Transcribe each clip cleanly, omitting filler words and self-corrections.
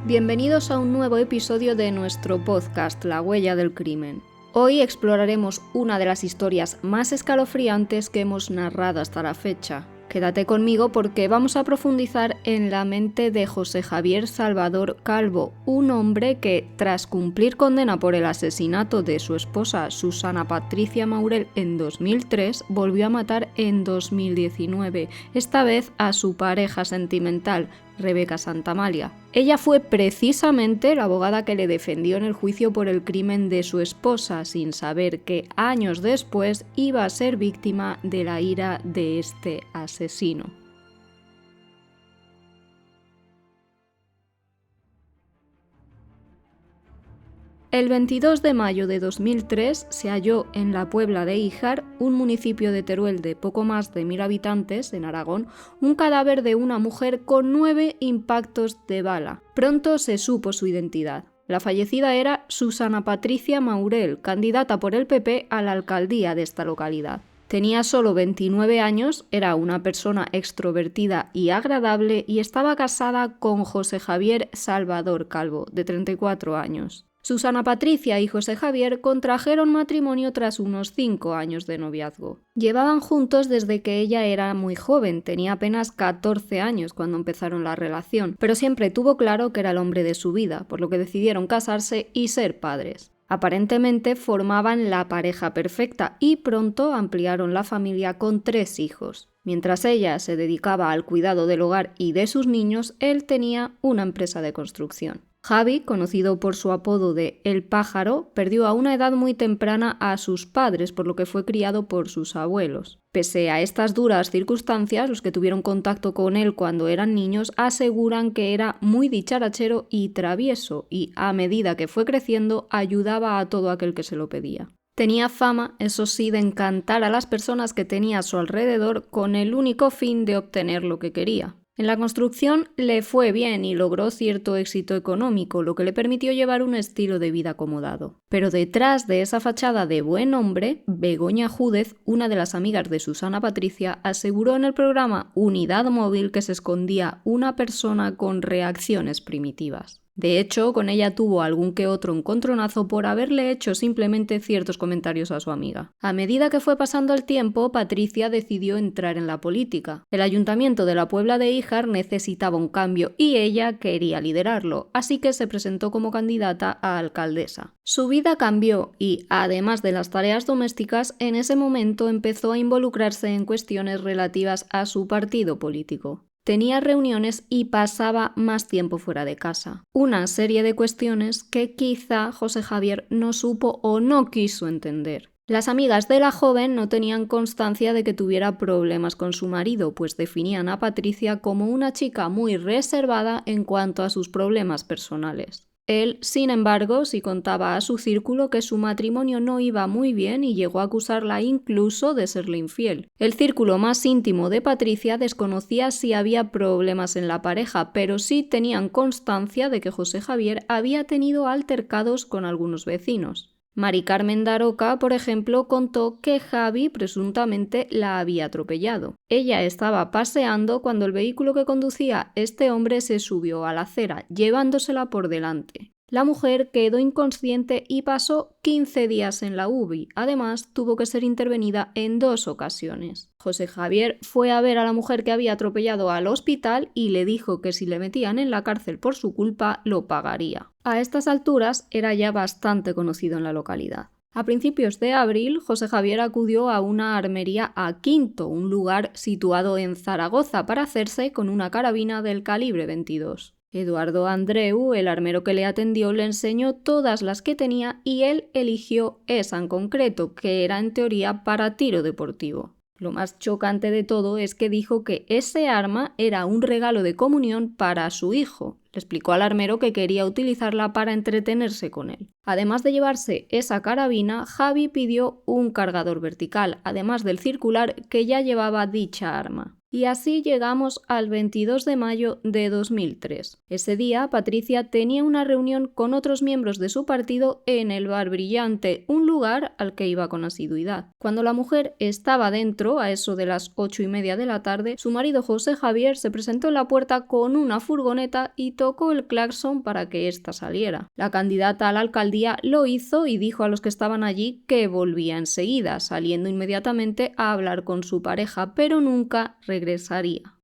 Bienvenidos a un nuevo episodio de nuestro podcast La Huella del Crimen. Hoy exploraremos una de las historias más escalofriantes que hemos narrado hasta la fecha. Quédate conmigo porque vamos a profundizar en la mente de José Javier Salvador Calvo, un hombre que, tras cumplir condena por el asesinato de su esposa Susana Patricia Maurel en 2003, volvió a matar en 2019, esta vez a su pareja sentimental, Rebeca Santamalia. Ella fue precisamente la abogada que le defendió en el juicio por el crimen de su esposa, sin saber que años después iba a ser víctima de la ira de este asesino. El 22 de mayo de 2003 se halló en la Puebla de Híjar, un municipio de Teruel de poco más de 1000 habitantes, en Aragón, un cadáver de una mujer con 9 impactos de bala. Pronto se supo su identidad. La fallecida era Susana Patricia Maurel, candidata por el PP a la alcaldía de esta localidad. Tenía solo 29 años, era una persona extrovertida y agradable y estaba casada con José Javier Salvador Calvo, de 34 años. Susana Patricia y José Javier contrajeron matrimonio tras unos 5 años de noviazgo. Llevaban juntos desde que ella era muy joven, tenía apenas 14 años cuando empezaron la relación, pero siempre tuvo claro que era el hombre de su vida, por lo que decidieron casarse y ser padres. Aparentemente formaban la pareja perfecta y pronto ampliaron la familia con 3 hijos. Mientras ella se dedicaba al cuidado del hogar y de sus niños, él tenía una empresa de construcción. Javi, conocido por su apodo de El Pájaro, perdió a una edad muy temprana a sus padres, por lo que fue criado por sus abuelos. Pese a estas duras circunstancias, los que tuvieron contacto con él cuando eran niños aseguran que era muy dicharachero y travieso, y a medida que fue creciendo ayudaba a todo aquel que se lo pedía. Tenía fama, eso sí, de encantar a las personas que tenía a su alrededor con el único fin de obtener lo que quería. En la construcción le fue bien y logró cierto éxito económico, lo que le permitió llevar un estilo de vida acomodado. Pero detrás de esa fachada de buen hombre, Begoña Júdez, una de las amigas de Susana Patricia, aseguró en el programa Unidad Móvil que se escondía una persona con reacciones primitivas. De hecho, con ella tuvo algún que otro encontronazo por haberle hecho simplemente ciertos comentarios a su amiga. A medida que fue pasando el tiempo, Patricia decidió entrar en la política. El ayuntamiento de la Puebla de Híjar necesitaba un cambio y ella quería liderarlo, así que se presentó como candidata a alcaldesa. Su vida cambió y, además de las tareas domésticas, en ese momento empezó a involucrarse en cuestiones relativas a su partido político. Tenía reuniones y pasaba más tiempo fuera de casa. Una serie de cuestiones que quizá José Javier no supo o no quiso entender. Las amigas de la joven no tenían constancia de que tuviera problemas con su marido, pues definían a Patricia como una chica muy reservada en cuanto a sus problemas personales. Él, sin embargo, sí contaba a su círculo que su matrimonio no iba muy bien y llegó a acusarla incluso de serle infiel. El círculo más íntimo de Patricia desconocía si había problemas en la pareja, pero sí tenían constancia de que José Javier había tenido altercados con algunos vecinos. Mari Carmen Daroca, por ejemplo, contó que Javi presuntamente la había atropellado. Ella estaba paseando cuando el vehículo que conducía este hombre se subió a la acera, llevándosela por delante. La mujer quedó inconsciente y pasó 15 días en la UBI. Además, tuvo que ser intervenida en 2 ocasiones. José Javier fue a ver a la mujer que había atropellado al hospital y le dijo que si le metían en la cárcel por su culpa, lo pagaría. A estas alturas era ya bastante conocido en la localidad. A principios de abril, José Javier acudió a una armería a Quinto, un lugar situado en Zaragoza, para hacerse con una carabina del calibre 22. Eduardo Andreu, el armero que le atendió, le enseñó todas las que tenía y él eligió esa en concreto, que era en teoría para tiro deportivo. Lo más chocante de todo es que dijo que ese arma era un regalo de comunión para su hijo. Le explicó al armero que quería utilizarla para entretenerse con él. Además de llevarse esa carabina, Javi pidió un cargador vertical, además del circular que ya llevaba dicha arma. Y así llegamos al 22 de mayo de 2003. Ese día, Patricia tenía una reunión con otros miembros de su partido en el Bar Brillante, un lugar al que iba con asiduidad. Cuando la mujer estaba dentro, a eso de las 8:30 de la tarde, su marido José Javier se presentó en la puerta con una furgoneta y tocó el claxon para que ésta saliera. La candidata a la alcaldía lo hizo y dijo a los que estaban allí que volvía enseguida, saliendo inmediatamente a hablar con su pareja, pero nunca regresaría.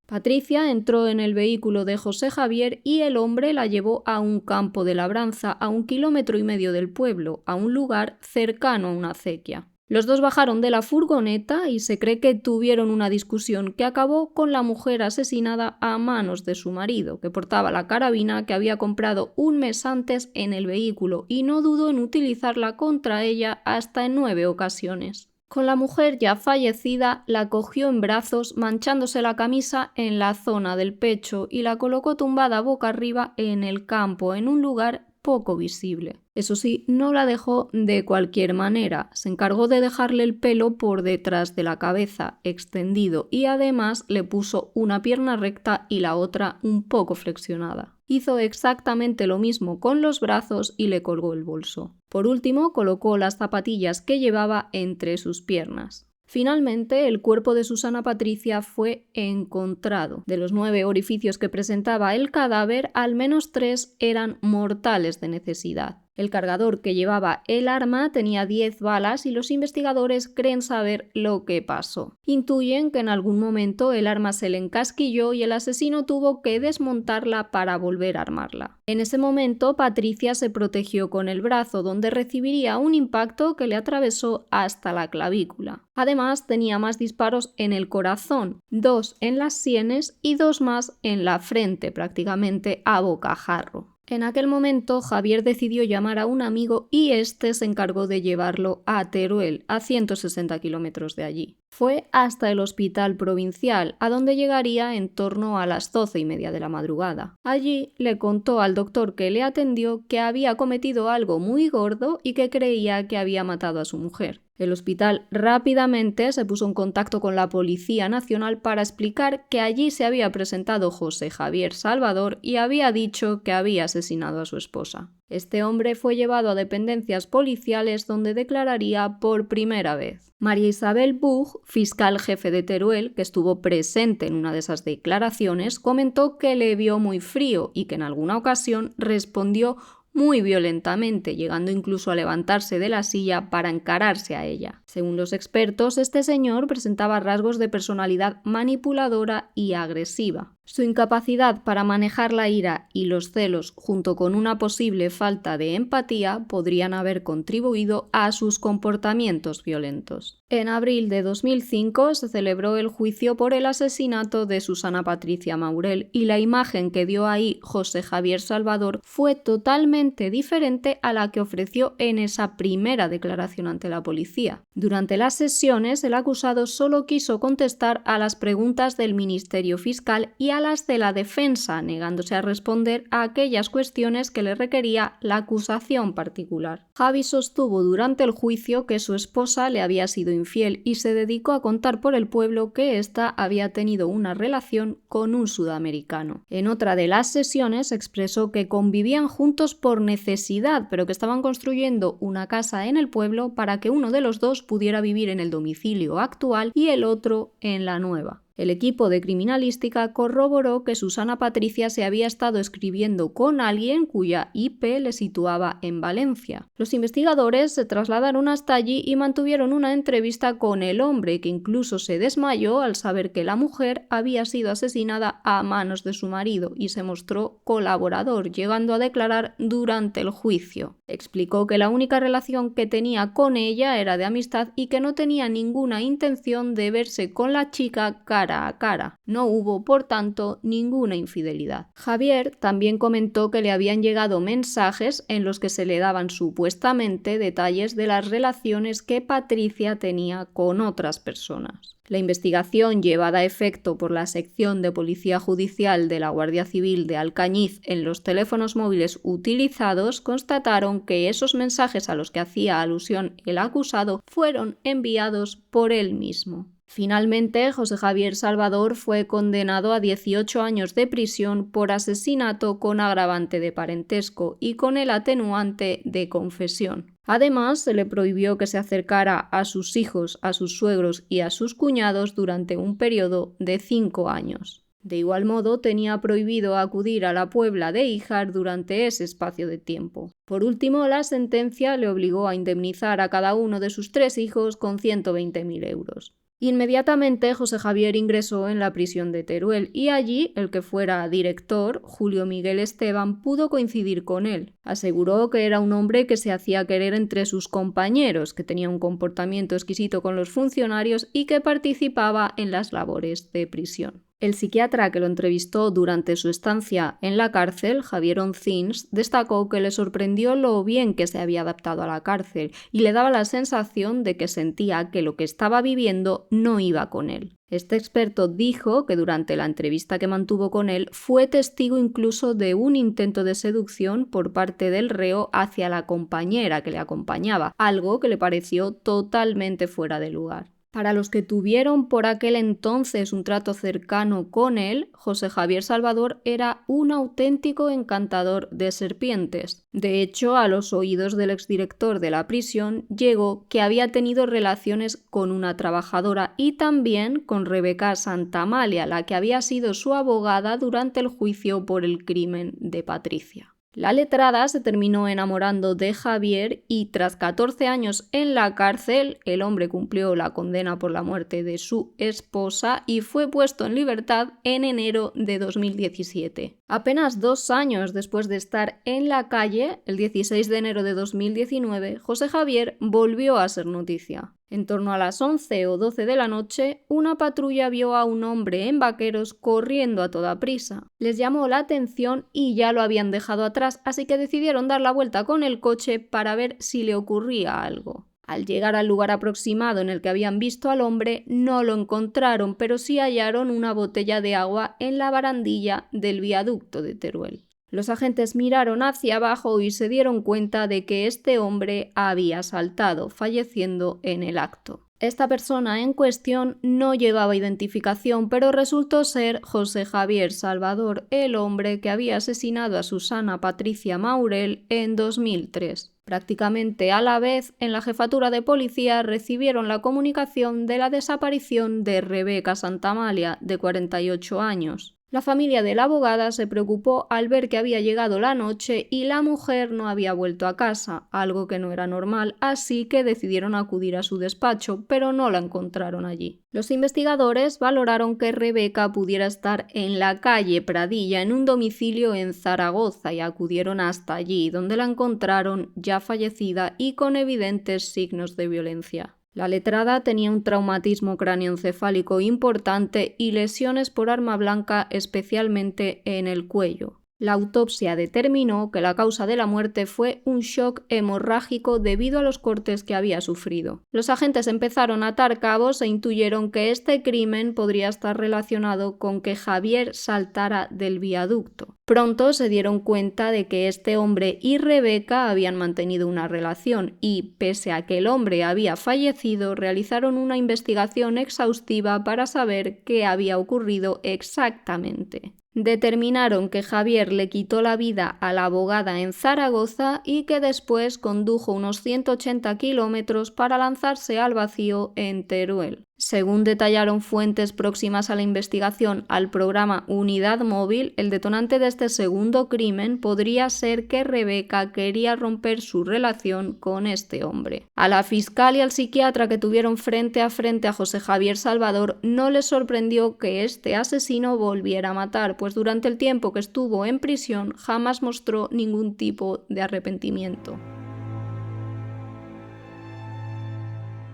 Patricia entró en el vehículo de José Javier y el hombre la llevó a un campo de labranza a 1,5 kilómetros del pueblo, a un lugar cercano a una acequia. Los dos bajaron de la furgoneta y se cree que tuvieron una discusión que acabó con la mujer asesinada a manos de su marido, que portaba la carabina que había comprado un mes antes en el vehículo y no dudó en utilizarla contra ella hasta en 9 ocasiones. Con la mujer ya fallecida, la cogió en brazos, manchándose la camisa en la zona del pecho y la colocó tumbada boca arriba en el campo, en un lugar poco visible. Eso sí, no la dejó de cualquier manera. Se encargó de dejarle el pelo por detrás de la cabeza, extendido, y además le puso una pierna recta y la otra un poco flexionada. Hizo exactamente lo mismo con los brazos y le colgó el bolso. Por último, colocó las zapatillas que llevaba entre sus piernas. Finalmente, el cuerpo de Susana Patricia fue encontrado. De los 9 orificios que presentaba el cadáver, al menos 3 eran mortales de necesidad. El cargador que llevaba el arma tenía 10 balas y los investigadores creen saber lo que pasó. Intuyen que en algún momento el arma se le encasquilló y el asesino tuvo que desmontarla para volver a armarla. En ese momento, Patricia se protegió con el brazo, donde recibiría un impacto que le atravesó hasta la clavícula. Además, tenía más disparos en el corazón, 2 en las sienes y 2 más en la frente, prácticamente a bocajarro. En aquel momento, Javier decidió llamar a un amigo y este se encargó de llevarlo a Teruel, a 160 kilómetros de allí. Fue hasta el hospital provincial, a donde llegaría en torno a las 12:30 de la madrugada. Allí le contó al doctor que le atendió que había cometido algo muy gordo y que creía que había matado a su mujer. El hospital rápidamente se puso en contacto con la Policía Nacional para explicar que allí se había presentado José Javier Salvador y había dicho que había asesinado a su esposa. Este hombre fue llevado a dependencias policiales donde declararía por primera vez. María Isabel Buch, fiscal jefe de Teruel, que estuvo presente en una de esas declaraciones, comentó que le vio muy frío y que en alguna ocasión respondió muy violentamente, llegando incluso a levantarse de la silla para encararse a ella. Según los expertos, este señor presentaba rasgos de personalidad manipuladora y agresiva. Su incapacidad para manejar la ira y los celos, junto con una posible falta de empatía, podrían haber contribuido a sus comportamientos violentos. En abril de 2005 se celebró el juicio por el asesinato de Susana Patricia Maurel y la imagen que dio ahí José Javier Salvador fue totalmente diferente a la que ofreció en esa primera declaración ante la policía. Durante las sesiones, el acusado solo quiso contestar a las preguntas del Ministerio Fiscal y a las de la defensa, negándose a responder a aquellas cuestiones que le requería la acusación particular. Javi sostuvo durante el juicio que su esposa le había sido infiel y se dedicó a contar por el pueblo que ésta había tenido una relación con un sudamericano. En otra de las sesiones expresó que convivían juntos por necesidad, pero que estaban construyendo una casa en el pueblo para que uno de los dos pudiera vivir en el domicilio actual y el otro en la nueva. El equipo de criminalística corroboró que Susana Patricia se había estado escribiendo con alguien cuya IP le situaba en Valencia. Los investigadores se trasladaron hasta allí y mantuvieron una entrevista con el hombre, que incluso se desmayó al saber que la mujer había sido asesinada a manos de su marido y se mostró colaborador, llegando a declarar durante el juicio. Explicó que la única relación que tenía con ella era de amistad y que no tenía ninguna intención de verse con la chica cara a cara. No hubo, por tanto, ninguna infidelidad. Javier también comentó que le habían llegado mensajes en los que se le daban supuestamente detalles de las relaciones que Patricia tenía con otras personas. La investigación llevada a efecto por la sección de Policía Judicial de la Guardia Civil de Alcañiz en los teléfonos móviles utilizados constataron que esos mensajes a los que hacía alusión el acusado fueron enviados por él mismo. Finalmente, José Javier Salvador fue condenado a 18 años de prisión por asesinato con agravante de parentesco y con el atenuante de confesión. Además, se le prohibió que se acercara a sus hijos, a sus suegros y a sus cuñados durante un periodo de 5 años. De igual modo, tenía prohibido acudir a la Puebla de Híjar durante ese espacio de tiempo. Por último, la sentencia le obligó a indemnizar a cada uno de sus 3 hijos con 120.000 euros. Inmediatamente José Javier ingresó en la prisión de Teruel y allí el que fuera director, Julio Miguel Esteban, pudo coincidir con él. Aseguró que era un hombre que se hacía querer entre sus compañeros, que tenía un comportamiento exquisito con los funcionarios y que participaba en las labores de prisión. El psiquiatra que lo entrevistó durante su estancia en la cárcel, Javier Oncins, destacó que le sorprendió lo bien que se había adaptado a la cárcel y le daba la sensación de que sentía que lo que estaba viviendo no iba con él. Este experto dijo que durante la entrevista que mantuvo con él fue testigo incluso de un intento de seducción por parte del reo hacia la compañera que le acompañaba, algo que le pareció totalmente fuera de lugar. Para los que tuvieron por aquel entonces un trato cercano con él, José Javier Salvador era un auténtico encantador de serpientes. De hecho, a los oídos del exdirector de la prisión llegó que había tenido relaciones con una trabajadora y también con Rebeca Santamalia, la que había sido su abogada durante el juicio por el crimen de Patricia. La letrada se terminó enamorando de Javier y tras 14 años en la cárcel, el hombre cumplió la condena por la muerte de su esposa y fue puesto en libertad en enero de 2017. Apenas 2 años después de estar en la calle, el 16 de enero de 2019, José Javier volvió a ser noticia. En torno a las 11 o 12 de la noche, una patrulla vio a un hombre en vaqueros corriendo a toda prisa. Les llamó la atención y ya lo habían dejado atrás, así que decidieron dar la vuelta con el coche para ver si le ocurría algo. Al llegar al lugar aproximado en el que habían visto al hombre, no lo encontraron, pero sí hallaron una botella de agua en la barandilla del viaducto de Teruel. Los agentes miraron hacia abajo y se dieron cuenta de que este hombre había saltado, falleciendo en el acto. Esta persona en cuestión no llevaba identificación, pero resultó ser José Javier Salvador, el hombre que había asesinado a Susana Patricia Maurel en 2003. Prácticamente a la vez, en la jefatura de policía recibieron la comunicación de la desaparición de Rebeca Santamalia, de 48 años. La familia de la abogada se preocupó al ver que había llegado la noche y la mujer no había vuelto a casa, algo que no era normal, así que decidieron acudir a su despacho, pero no la encontraron allí. Los investigadores valoraron que Rebeca pudiera estar en la calle Pradilla en un domicilio en Zaragoza y acudieron hasta allí, donde la encontraron ya fallecida y con evidentes signos de violencia. La letrada tenía un traumatismo cráneoencefálico importante y lesiones por arma blanca, especialmente en el cuello. La autopsia determinó que la causa de la muerte fue un shock hemorrágico debido a los cortes que había sufrido. Los agentes empezaron a atar cabos e intuyeron que este crimen podría estar relacionado con que Javier saltara del viaducto. Pronto se dieron cuenta de que este hombre y Rebeca habían mantenido una relación y, pese a que el hombre había fallecido, realizaron una investigación exhaustiva para saber qué había ocurrido exactamente. Determinaron que Javier le quitó la vida a la abogada en Zaragoza y que después condujo unos 180 kilómetros para lanzarse al vacío en Teruel. Según detallaron fuentes próximas a la investigación al programa Unidad Móvil, el detonante de este segundo crimen podría ser que Rebeca quería romper su relación con este hombre. A la fiscal y al psiquiatra que tuvieron frente a José Javier Salvador no les sorprendió que este asesino volviera a matar, pues durante el tiempo que estuvo en prisión jamás mostró ningún tipo de arrepentimiento.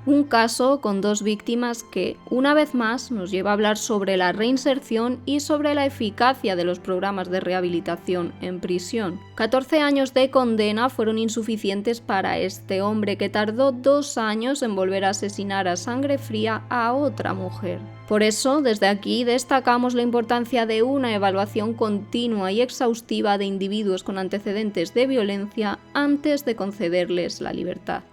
Un caso con 2 víctimas que, una vez más, nos lleva a hablar sobre la reinserción y sobre la eficacia de los programas de rehabilitación en prisión. 14 años de condena fueron insuficientes para este hombre que tardó 2 años en volver a asesinar a sangre fría a otra mujer. Por eso, desde aquí destacamos la importancia de una evaluación continua y exhaustiva de individuos con antecedentes de violencia antes de concederles la libertad.